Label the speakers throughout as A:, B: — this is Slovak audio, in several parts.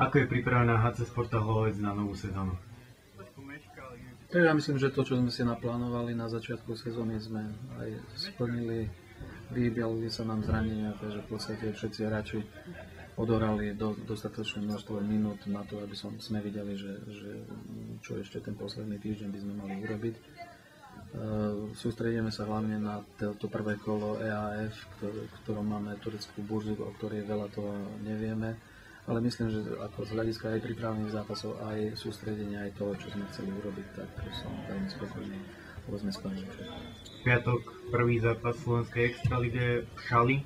A: Ako je pripravená HC Sporta Hlovec na novú sezónu?
B: Tak ja myslím, že to, čo sme si naplánovali na začiatku sezóny, sme aj splnili. Vyjavili sa nám zranenia, takže v podstate všetci hráči odorali dostatočné množstvo minút na to, aby sme videli, že čo ešte ten posledný týždeň by sme mali urobiť. Sústredíme sa hlavne na to prvé kolo EAF, v ktorom máme tureckú burzu, o ktorej veľa toho nevieme. Ale myslím, že ako z hľadiska aj prípravných zápasov, aj sústredenia, aj toho, čo sme chceli urobiť, tak som veľmi spokojný, lebo sme splnili.
A: Piatok, prvý zápas Slovenskej extralíge v Šali.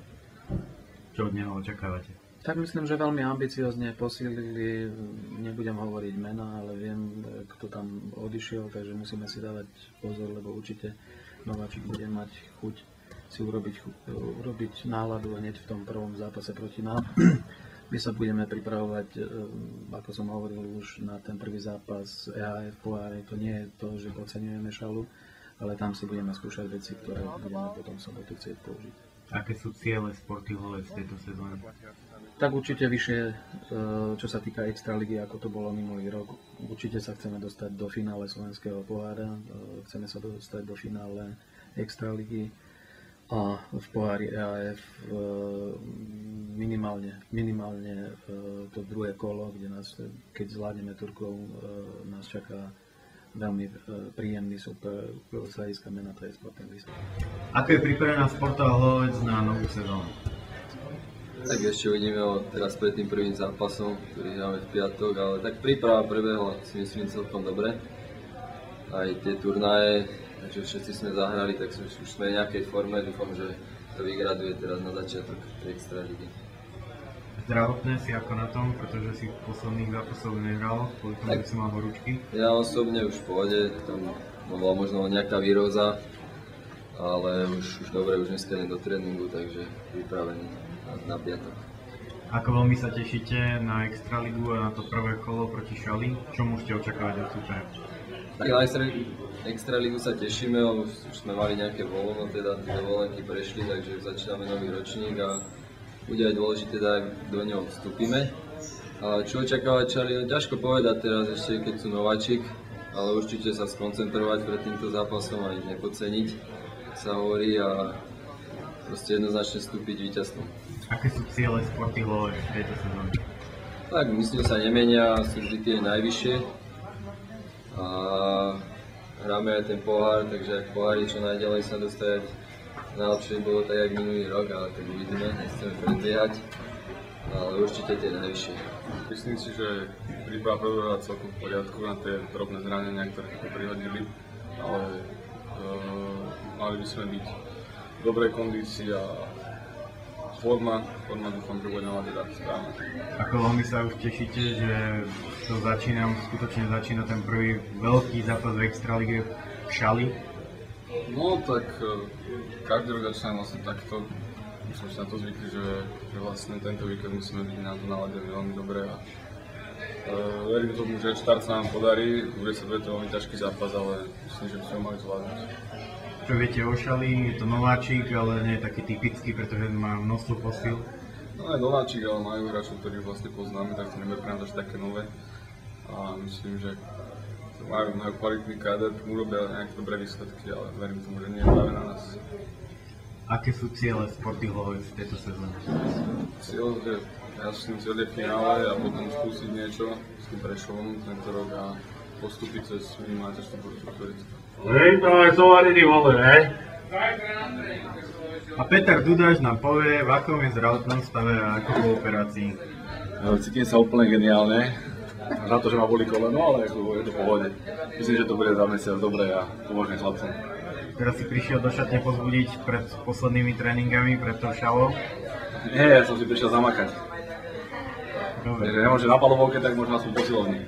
A: Čo od neho očakávate?
B: Tak myslím, že veľmi ambiciozne posílili, nebudem hovoriť mená, ale viem, kto tam odišiel, takže musíme si dávať pozor, lebo určite nováčik bude mať chuť si urobiť náladu hneď v tom prvom zápase proti nám. My sa budeme pripravovať, ako som hovoril už, na ten prvý zápas EAF poháre. To nie je to, že podceňujeme Šalu, ale tam si budeme skúšať veci, ktoré budeme potom v sobotu chcieť použiť.
A: Aké sú ciele Sporty Hlovec v tejto sezóne?
B: Tak určite vyššie, čo sa týka extraligy, ako to bolo minulý rok. Určite sa chceme dostať do finále slovenského pohára, chceme sa dostať do finále extraligy. A v pohári EAF minimálne to druhé kolo, kde nás, keď zvládneme Turkov, nás čaká veľmi príjemný super z hľadiska mena, to je Sporting Lisbon.
A: Ako je pripravená Sporta Hlovec na novú sezónu?
C: Tak ešte uvidíme teraz pred tým prvým zápasom, ktorý hráme v piatok, ale tak príprava prebehla, si myslím, celkom dobre. Aj tie turnaje, takže všetci sme zahrali, tak už sme v nejakej forme, dúfam, že to vygraduje teraz na začiatok tej extraligy.
A: Zdravotné si ako na tom, pretože si posledných zápasov nehral, kvôli tomu, že si mal horúčky? Ja
C: osobne už v pohode, tam bola možno nejaká výroza, ale už dobre, už dneska idem do tréningu, takže pripravený na piatok.
A: Ako veľmi sa tešíte na extraligu a na to prvé kolo proti Šali? Čo môžete očakávať od súpera?
C: Tak na extraligu sa tešíme, už sme mali nejaké voľno, teda tie dovolenky prešli, takže začíname nový ročník a bude aj dôležité, ak do neho vstúpime. A čo očakávať Šali? No, ťažko povedať teraz ešte, keď sú nováčik, ale určite sa skoncentrovať pred týmto zápasom a ich nepodceniť, sa hovorí, a proste jednoznačne vstúpiť víťazstvom.
A: Aké sú ciele Sporty Hlovec v tejto sezóne?
C: Tak myslím, sa nemenia, sú vždy tie najvyššie. A hráme aj ten pohár, takže ak pohári čo najďalej sa dostať, najlepšie bolo tak, jak minulý rok, ale tak uvidíme, nechceme predbiehať, ale určite tie najvyššie.
D: Myslím si, že príprava prebehla celkom v poriadku na tie drobné zranenia, ktoré to prihodili, ale mali by sme byť v dobrej kondícii a forma dúfam, že budeme mať tak správne.
A: Ako veľmi sa už tešíte, že to skutočne začína ten prvý veľký zápas v extralige v Šali?
D: No tak každý rok začínam vlastne takto. Už sme sa na to zvykli, že vlastne tento víkend musíme byť na to naladení veľmi dobre a verím tomu, že štart sa nám podarí. Bude to veľmi ťažký zápas, ale myslím, že by sme mali zvládnuť.
A: Čo viete o Šali, je to nováčik, ale nie je taký typický, pretože má množstvo posíl.
D: No je nováčik, ale majú hráčov, ktorých vlastne poznáme, tak to nebude pre nás až také nové. A myslím, že majú kvalitný káder, urobia nejaké dobré výsledky, ale verím tomu, že nie je práve na nás.
A: Aké sú ciele Sporty Hlovec v tejto sezóne?
D: Cieľ je finále a potom skúsiť niečo s tým Prešovom tento rok a postúpiť cez minimálne tú Turcku.
E: Hej, to je sovariny vole, hej?
A: A Peter Dudáš nám povie, v akom je zdravotnom stave a ako po operácii.
E: Cítim sa úplne geniálne. Za to, že ma boli koleno, ale je to v pohode. Myslím, že to bude za mesiac dobre a pomôžem chlapcom.
A: Teraz si prišiel do šatne pozbudiť pred poslednými tréningami, pred tou Šalou?
E: Nie, ja som si prišiel zamakať.
A: Dobre.
E: Takže nemôžem na palovovke, tak možno som posilovný.